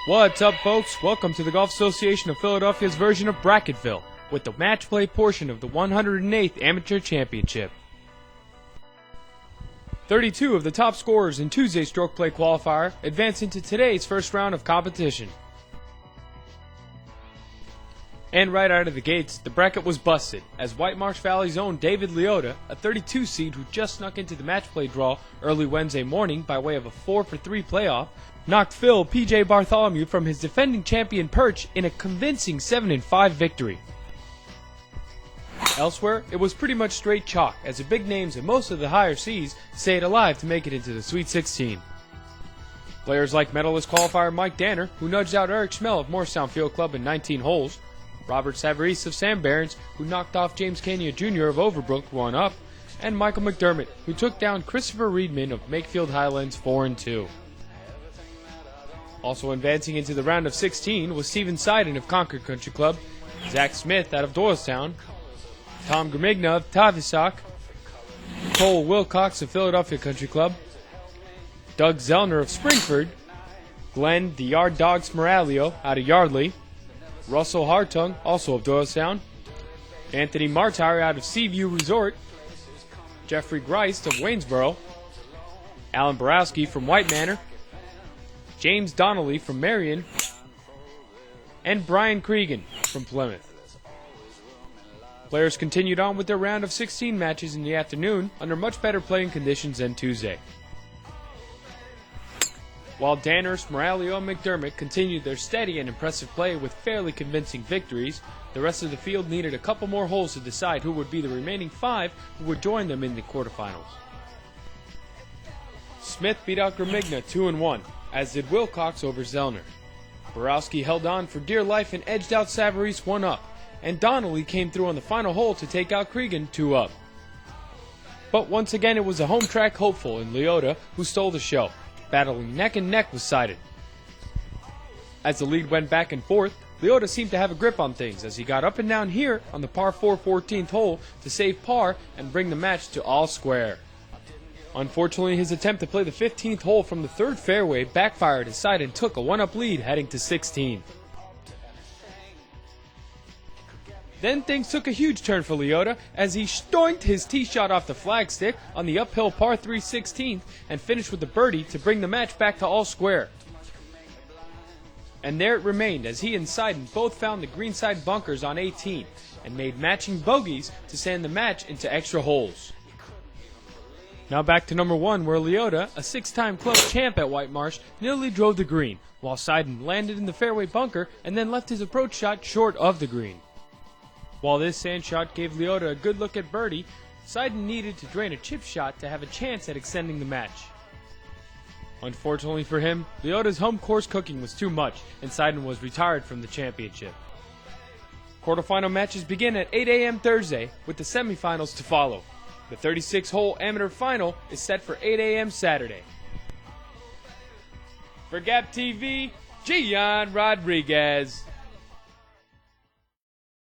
What's up, folks? Welcome to the Golf Association of Philadelphia's version of Bracketville, with the match play portion of the 108th Amateur Championship. 32 of the top scorers in Tuesday's stroke play qualifier advance into today's first round of competition. And right out of the gates, the bracket was busted, as Whitemarsh Valley's own David Leota, a 32 seed who just snuck into the match play draw early Wednesday morning by way of a 4-for-3 playoff, knocked Phil P.J. Bartholomew from his defending champion perch in a convincing 7-5 victory. Elsewhere, it was pretty much straight chalk, as the big names and most of the higher seeds stayed alive to make it into the Sweet 16. Players like medalist qualifier Mike Danner, who nudged out Eric Schmell of Morristown Field Club in 19 holes, Robert Savarese of Sam Barons, who knocked off James Kania Jr. of Overbrook 1-up, and Michael McDermott, who took down Christopher Reedman of Makefield Highlands 4-2. Also advancing into the round of 16 was Steven Seiden of Concord Country Club, Zach Smith out of Doylestown, Tom Grimigna of Tavistock, Cole Wilcox of Philadelphia Country Club, Doug Zellner of Springford, Glenn the Yard Dog Smoralio out of Yardley, Russell Hartung, also of Doylestown, Anthony Martyr out of Seaview Resort, Jeffrey Greist of Waynesboro, Alan Borowski from White Manor, James Donnelly from Marion, and Brian Cregan from Plymouth. Players continued on with their round of 16 matches in the afternoon under much better playing conditions than Tuesday. While Danner, Smoralio, and McDermott continued their steady and impressive play with fairly convincing victories, the rest of the field needed a couple more holes to decide who would be the remaining 5 who would join them in the quarterfinals. Smith beat out Grimigna 2-1, as did Wilcox over Zellner. Borowski held on for dear life and edged out Savarese 1-up, and Donnelly came through on the final hole to take out Cregan 2-up. But once again it was a home track hopeful in Leota who stole the show, battling neck and neck with Seiden. As the lead went back and forth, Leota seemed to have a grip on things as he got up and down here on the par 4 14th hole to save par and bring the match to all square. Unfortunately, his attempt to play the 15th hole from the third fairway backfired as Seiden took a 1-up lead heading to 16. Then things took a huge turn for Leota as he stoinked his tee shot off the flagstick on the uphill par 3 16th and finished with a birdie to bring the match back to all square. And there it remained as he and Seiden both found the greenside bunkers on 18 and made matching bogeys to send the match into extra holes. Now back to number 1, where Leota, a 6-time club champ at Whitemarsh, nearly drove the green, while Seiden landed in the fairway bunker and then left his approach shot short of the green. While this sand shot gave Leota a good look at birdie, Seiden needed to drain a chip shot to have a chance at extending the match. Unfortunately for him, Leota's home course cooking was too much, and Seiden was retired from the championship. Quarterfinal matches begin at 8 a.m. Thursday, with the semifinals to follow. The 36-hole amateur final is set for 8 a.m. Saturday. For Gap TV, Gian Rodriguez.